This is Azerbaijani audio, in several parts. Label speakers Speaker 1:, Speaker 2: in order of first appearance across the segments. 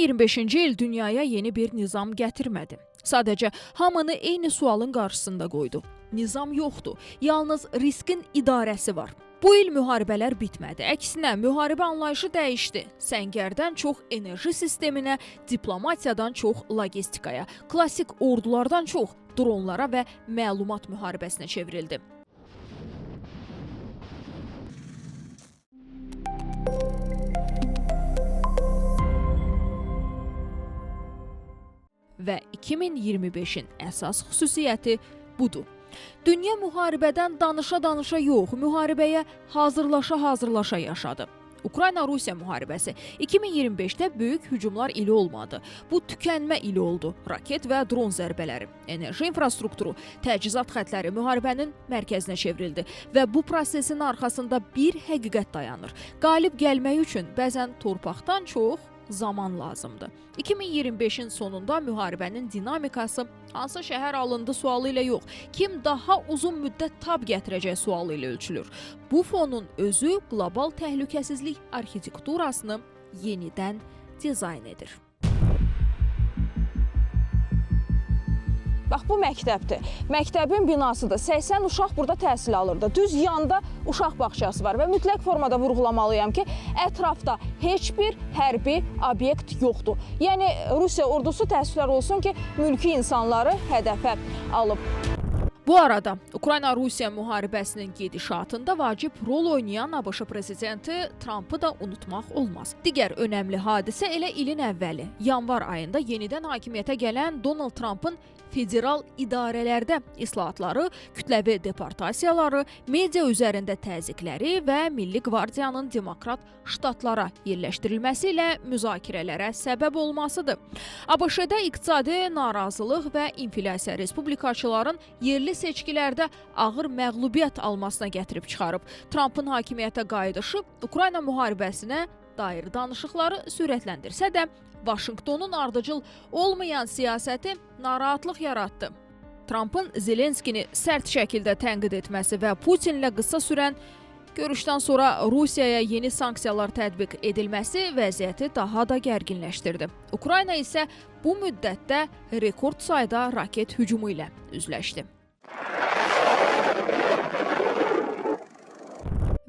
Speaker 1: 2025-ci il dünyaya yeni bir nizam gətirmədi. Sadəcə hamını eyni sualın qarşısında qoydu. Nizam yoxdur, yalnız riskin idarəsi var. Bu il müharibələr bitmədi. Əksinə, müharibə anlayışı dəyişdi. Səngərdən çox enerji sisteminə, diplomatiyadan çox logistikaya, klassik ordulardan çox dronlara və məlumat müharibəsinə çevrildi. Və 2025-in əsas xüsusiyyəti budur. Dünya müharibədən danışa-danışa yox, müharibəyə hazırlaşa-hazırlaşa yaşadı. Ukrayna-Rusiya müharibəsi 2025-də böyük hücumlar ili olmadı. Bu tükənmə ili oldu. Raket və dron zərbələri, enerji infrastrukturu, təchizat xətləri müharibənin mərkəzinə çevrildi və bu prosesin arxasında bir həqiqət dayanır. Qalib gəlmək üçün bəzən torpaqdan çox zaman lazımdır. 2025-in sonunda müharibənin dinamikası hansı şəhər alındı sualı ilə yox, kim daha uzun müddət tab gətirəcək sualı ilə ölçülür. Bu fonun özü qlobal təhlükəsizlik arxitekturasını yenidən dizayn edir.
Speaker 2: Bax, bu məktəbdir. Məktəbin binasıdır. 80 uşaq burada təhsil alırdı. Düz yanda uşaq bağçası var və mütləq formada vurğulamalıyam ki, ətrafda heç bir hərbi obyekt yoxdur. Yəni, Rusiya ordusu təəssüflər olsun ki, mülki insanları hədəfə alıb.
Speaker 1: Bu arada Ukrayna-Rusiya müharibəsinin gedişatında vacib rol oynayan ABŞ prezidenti Trumpı da unutmaq olmaz. Digər önəmli hadisə elə ilin əvvəli, yanvar ayında yenidən hakimiyyətə gələn Donald Trumpın federal idarələrdə islahatları, kütləvi deportasiyaları, media üzərində təzyiqləri və Milli Qvardiyanın demokrat ştatlara yerləşdirilməsi ilə müzakirələrə səbəb olmasıdır. ABŞ-da iqtisadi narazılıq və inflyasiya respublikaçıların yerli seçkilərdə ağır məğlubiyyət almasına gətirib çıxarıb. Trumpın hakimiyyətə qayıdışı Ukrayna müharibəsinə dair danışıqları sürətləndirsə də, Vaşinqtonun ardıcıl olmayan siyasəti narahatlıq yaratdı. Trumpın Zelenskini sərt şəkildə tənqid etməsi və Putinlə qısa sürən görüşdən sonra Rusiyaya yeni sanksiyalar tətbiq edilməsi vəziyyəti daha da gərginləşdirdi. Ukrayna isə bu müddətdə rekord sayda raket hücumu ilə üzləşdi.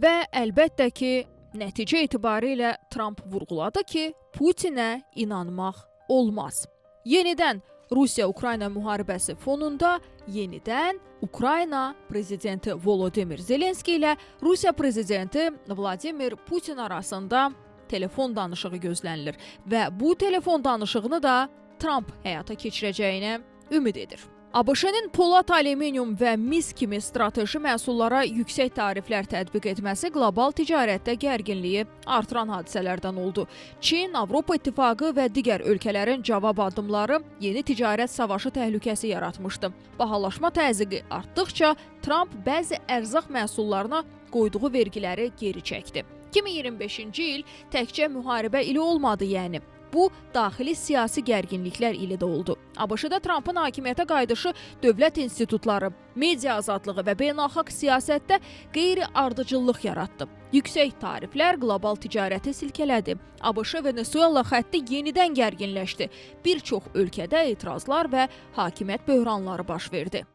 Speaker 1: Və əlbəttə ki, nəticə etibarilə Trump vurğuladı ki, Putinə inanmaq olmaz. Yenidən Rusiya-Ukrayna müharibəsi fonunda yenidən Ukrayna prezidenti Volodimir Zelenski ilə Rusiya prezidenti Vladimir Putin arasında telefon danışığı gözlənilir və bu telefon danışığını da Trump həyata keçirəcəyinə ümid edir. ABŞ-nin polad, alüminium və mis kimi strateji məhsullara yüksək tariflər tətbiq etməsi qlobal ticarətdə gərginliyi artıran hadisələrdən oldu. Çin, Avropa İttifaqı və digər ölkələrin cavab addımları yeni ticarət savaşı təhlükəsi yaratmışdı. Bahalaşma təzyiqi artdıqca Trump bəzi ərzaq məhsullarına qoyduğu vergiləri geri çəkdi. 2025-ci il təkcə müharibə ili olmadı, yəni. Bu, daxili siyasi gərginliklər ili də oldu. ABŞ-da Trumpın hakimiyyətə qayıdışı dövlət institutları, media azadlığı və beynəlxalq siyasətdə qeyri-ardıcıllıq yaratdı. Yüksək tariflər qlobal ticarəti silkələdi. ABŞ-Venezuela xətti yenidən gərginləşdi. Bir çox ölkədə etirazlar və hakimiyyət böhranları baş verdi.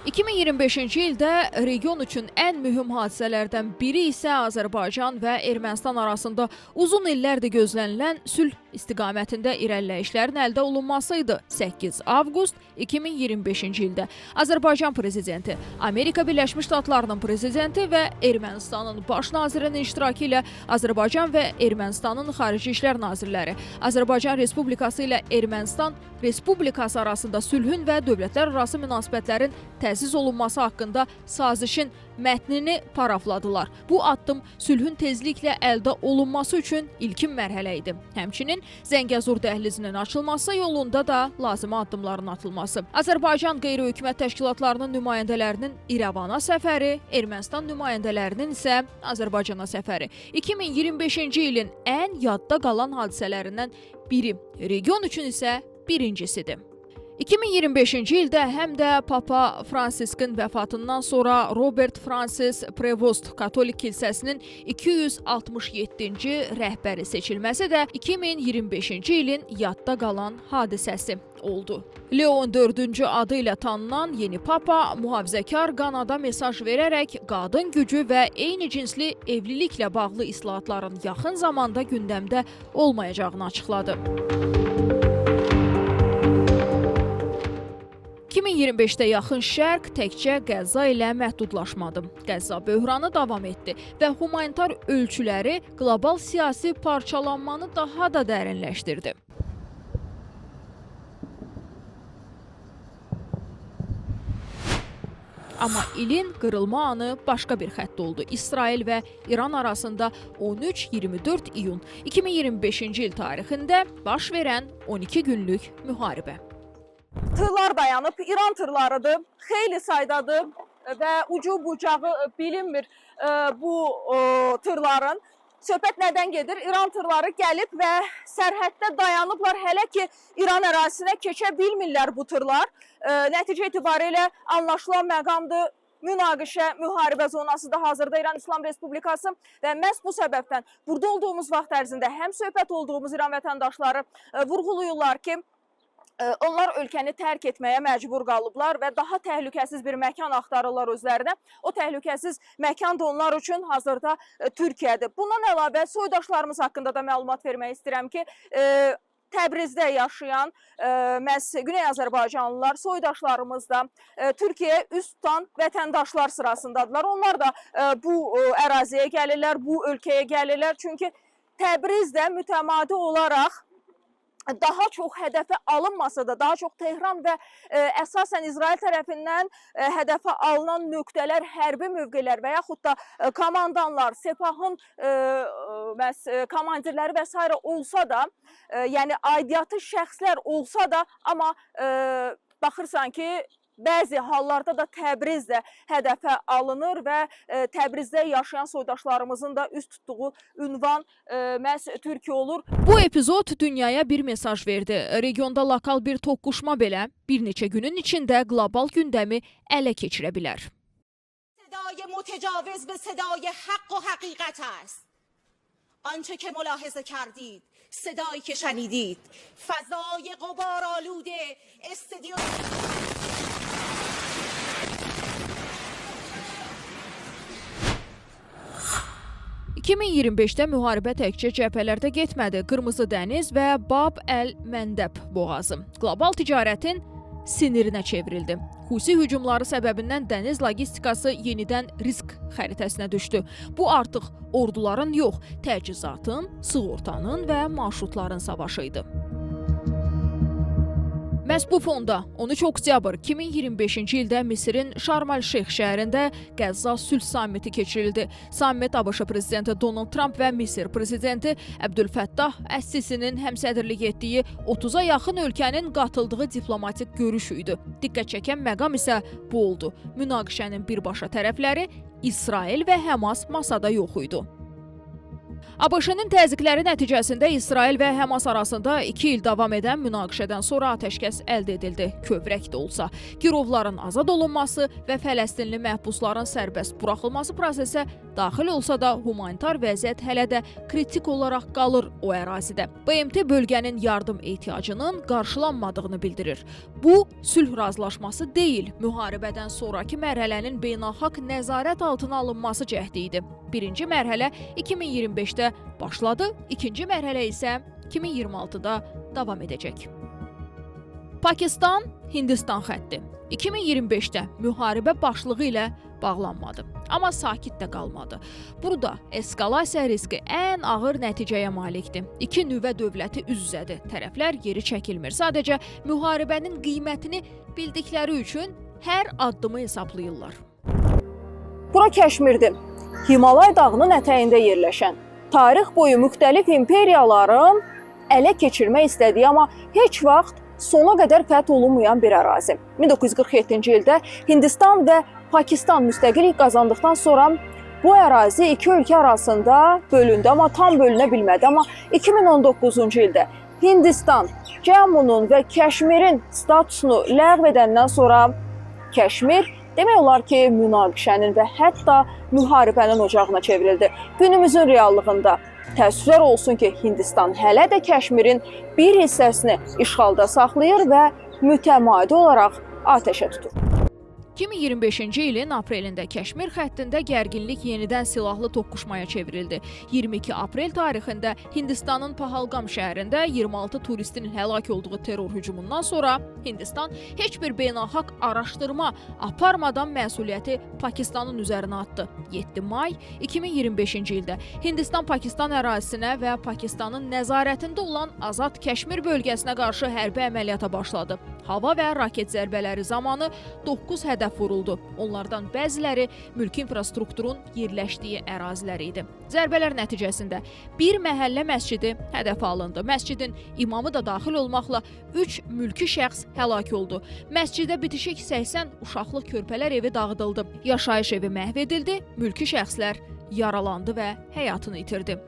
Speaker 1: 2025-ci ildə region üçün ən mühüm hadisələrdən biri isə Azərbaycan və Ermənistan arasında uzun illərdir gözlənilən sülh istiqamətində irəliləyişlərin əldə olunması idi. 8 avqust 2025-ci ildə Azərbaycan prezidenti, Amerika Birləşmiş Ştatlarının prezidenti və Ermənistanın baş nazirinin iştirakı ilə Azərbaycan və Ermənistanın xarici işlər nazirləri, Azərbaycan Respublikası ilə Ermənistan Respublikası arasında sülhün və dövlətlər arası münasibətlərin təsis olunması haqqında sazişin mətnini parafladılar. Bu addım sülhün tezliklə əldə olunması üçün ilkin mərhələ idi. Həmçinin Zəngəzur dəhlizinin açılması yolunda da lazımi addımların atılması. Azərbaycan qeyri-hökumət təşkilatlarının nümayəndələrinin İrəvana səfəri, Ermənistan nümayəndələrinin isə Azərbaycana səfəri 2025-ci ilin ən yadda qalan hadisələrindən biri, region üçün isə birincisidir. 2025-ci ildə həm də Papa Fransiskın vəfatından sonra Robert Francis Prevost Katolik kilsəsinin 267-ci rəhbəri seçilməsi də 2025-ci ilin yadda qalan hadisəsi oldu. Leon 4-cü adı ilə tanınan yeni papa mühafizəkar qanada mesaj verərək qadın gücü və eyni cinsli evliliklə bağlı islahatların yaxın zamanda gündəmdə olmayacağını açıqladı. 2025-də Yaxın Şərq təkcə Qəzza ilə məhdudlaşmadı. Qəzza böhranı davam etdi və humanitar ölçüləri qlobal siyasi parçalanmanı daha da dərinləşdirdi. Amma ilin qırılma anı başqa bir xətt oldu. İsrail və İran arasında 13-24 iyun 2025-ci il tarixində baş verən 12 günlük müharibə.
Speaker 2: Tırlar dayanıb, İran tırlarıdır, xeyli saydadır və ucu bucağı bilinmir bu tırların. Söhbət nədən gedir? İran tırları gəlib və sərhəddə dayanıblar, hələ ki İran ərazisinə keçə bilmirlər bu tırlar. Nəticə etibarilə anlaşılan məqamdır. Münaqişə, müharibə zonası da hazırda İran İslam Respublikası və məhz bu səbəbdən burada olduğumuz vaxt ərzində həm söhbət olduğumuz İran vətəndaşları vurğuluyurlar ki, onlar ölkəni tərk etməyə məcbur qalıblar və daha təhlükəsiz bir məkan axtarırlar özlərinə. O təhlükəsiz məkan da onlar üçün hazırda Türkiyədir. Bundan əlavə soydaşlarımız haqqında da məlumat vermək istəyirəm ki, Təbrizdə yaşayan məhz Güney Azərbaycanlılar, soydaşlarımız da Türkiyəyə üz tutan vətəndaşlar sırasındadılar. Onlar da bu əraziyə gəlirlər, bu ölkəyə gəlirlər. Çünki Təbrizdə mütəmadi olaraq daha çox hədəfə alınmasa da, daha çox Tehran və əsasən İsrail tərəfindən hədəfə alınan nöqtələr, hərbi mövqelər və yaxud da komandanlar, Sepahın komandirləri və s. olsa da, yəni aidiyyatı şəxslər olsa da, amma baxırsan ki, bəzi hallarda da Təbriz də hədəfə alınır və Təbrizdə yaşayan soydaşlarımızın da üst tutduğu ünvan məhz Türkiyə olur.
Speaker 1: Bu epizod dünyaya bir mesaj verdi. Regionda lokal bir toqquşma belə bir neçə günün içində qlobal gündəmi ələ keçirə bilər.
Speaker 3: صدای متجاوز به صدای حق و حقیقت است. آنچه که ملاحظه کردید، صدایی که شنیدید، فضای غبارآلود استادیوم
Speaker 1: 2025-də müharibə təkcə cəbhələrdə getmədi. Qırmızı dəniz və Bab əl-Məndəb boğazı qlobal ticarətin sinirinə çevrildi. Husi hücumları səbəbindən dəniz logistikası yenidən risk xəritəsinə düşdü. Bu artıq orduların yox, təchizatın, sığortanın və marşrutların savaşı idi. Məhz bu fonda 13 oktyabr 2025-ci ildə Misirin Şarm-əl-Şeyx şəhərində Qəzza sülh sammiti keçirildi. Sammit ABŞ prezidenti Donald Trump və Misir prezidenti Əbdülfəttah Əs-Sisinin həmsədrlik etdiyi 30-a yaxın ölkənin qatıldığı diplomatik görüş idi. Diqqət çəkən məqam isə bu oldu. Münaqişənin birbaşa tərəfləri İsrail və Həmas masada yox idi. ABŞ-ın təzyiqləri nəticəsində İsrail və Həmas arasında 2 il davam edən münaqişədən sonra atəşkəs əldə edildi. Kövrək də olsa, girovların azad olunması və Fələstinli məhbusların sərbəst buraxılması prosesə daxil olsa da humanitar vəziyyət hələ də kritik olaraq qalır o ərazidə. BMT bölgənin yardım ehtiyacının qarşılanmadığını bildirir. Bu, sülh razılaşması deyil, müharibədən sonraki mərhələnin beynəlxalq nəzarət altına alınması cəhdi idi. Birinci mərhələ 2025-də başladı, ikinci mərhələ isə 2026-da davam edəcək. Pakistan, Hindistan xətti 2025-də müharibə başlığı ilə bağlanmadı. Amma sakit də qalmadı. Burada eskalasiya riski ən ağır nəticəyə malikdir. İki nüvə dövləti üz-üzədir. Tərəflər geri çəkilmir. Sadəcə müharibənin qiymətini bildikləri üçün hər addımı hesablayırlar.
Speaker 2: Bura Kəşmirdir. Himalay dağının ətəyində yerləşən, tarix boyu müxtəlif imperiyaların ələ keçirmək istədiyi, amma heç vaxt sona qədər fəth olunmayan bir ərazi. 1947-ci ildə Hindistan və Pakistan müstəqillik qazandıqdan sonra bu ərazi iki ölkə arasında bölündü, amma tam bölünə bilmədi. Amma 2019-cu ildə Hindistan Cəmmunun və Kəşmirin statusunu ləğv edəndən sonra Kəşmir demək olar ki, münaqişənin və hətta müharibənin ocağına çevrildi. Günümüzün reallığında təəssüflər olsun ki, Hindistan hələ də Kəşmirin bir hissəsini işğalda saxlayır və mütəmadi olaraq atəşə tutur.
Speaker 1: 2025-ci ilin aprelində Kəşmir xəttində gərginlik yenidən silahlı toqquşmaya çevrildi. 22 aprel tarixində Hindistanın Pahalgam şəhərində 26 turistin həlak olduğu terror hücumundan sonra Hindistan heç bir beynəlxalq araşdırma aparmadan məsuliyyəti Pakistanın üzərinə atdı. 7 may 2025-ci ildə Hindistan Pakistan ərazisinə və Pakistanın nəzarətində olan Azad Kəşmir bölgəsinə qarşı hərbi əməliyyata başladı. Hava və raket zərbələri zamanı 9 hədəf vuruldu. Onlardan bəziləri mülki infrastrukturun yerləşdiyi ərazilər idi. Zərbələr nəticəsində bir məhəllə məscidi hədəf alındı. Məscidin imamı da daxil olmaqla 3 mülki şəxs həlak oldu. Məscidə bitişik 80 uşaqlıq körpələr evi dağıdıldı. Yaşayış evi məhv edildi, mülki şəxslər yaralandı və həyatını itirdi.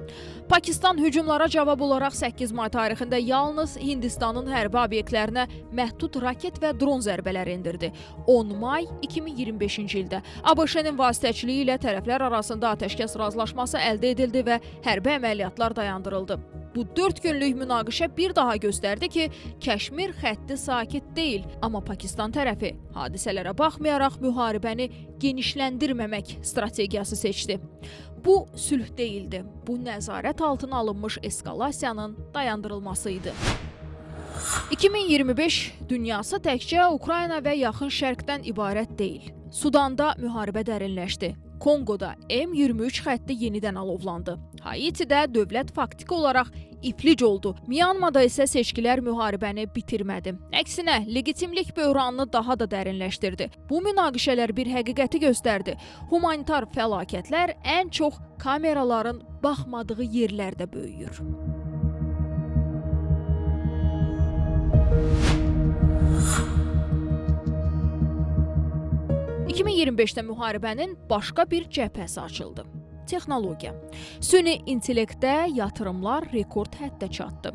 Speaker 1: Pakistan hücumlara cavab olaraq 8 may tarixində yalnız Hindistanın hərbi obyektlərinə məhdud raket və dron zərbələri endirdi. 10 may 2025-ci ildə ABŞ-nin vasitəçiliyi ilə tərəflər arasında atəşkəs razılaşması əldə edildi və hərbi əməliyyatlar dayandırıldı. Bu 4 günlük münaqişə bir daha göstərdi ki, Kəşmir xətti sakit deyil, amma Pakistan tərəfi hadisələrə baxmayaraq müharibəni genişləndirməmək strategiyası seçdi. Bu sülh deyildi, bu nəzarət altına alınmış eskalasiyanın dayandırılması idi. 2025 dünyası təkcə Ukrayna və Yaxın Şərqdən ibarət deyil. Sudanda müharibə dərinləşdi. Kongoda M23 xətti yenidən alovlandı. Haitidə dövlət faktiki olaraq iflic oldu. Myanmada isə seçkilər müharibəni bitirmədi. Əksinə, legitimlik böhranını daha da dərinləşdirdi. Bu münaqişələr bir həqiqəti göstərdi. Humanitar fəlakətlər ən çox kameraların baxmadığı yerlərdə böyüyür. 2025-də müharibənin başqa bir cəbhəsi açıldı. Texnologiya. Süni intellektdə yatırımlar rekord həddə çatdı.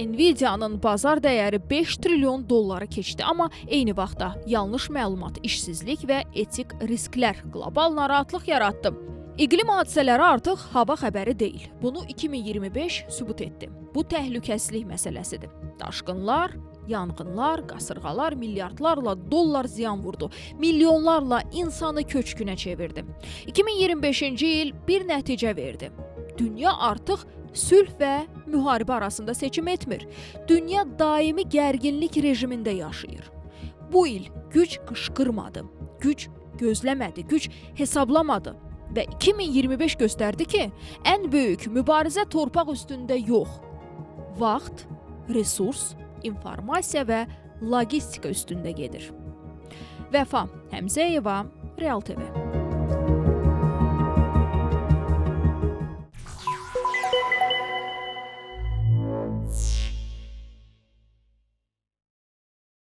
Speaker 1: Nvidia-nın bazar dəyəri 5 trilyon dolları keçdi, amma eyni vaxtda yanlış məlumat, işsizlik və etik risklər qlobal narahatlıq yaratdı. İqlim hadisələri artıq hava xəbəri deyil. Bunu 2025 sübut etdi. Bu təhlükəsizlik məsələsidir. Daşqınlar, yanğınlar, qasırğalar milyardlarla dollar ziyan vurdu. Milyonlarla insanı köçkünə çevirdi. 2025-ci il bir nəticə verdi. Dünya artıq sülh və müharibə arasında seçim etmir. Dünya daimi gərginlik rejimində yaşayır. Bu il güc qışqırmadı, güc gözləmədi, güc hesablamadı. Və 2025 göstərdi ki, ən böyük mübarizə torpaq üstündə yox, vaxt, resurs, informasiya və logistika üstündə gedir. Vəfa Həmzəyeva, Real TV.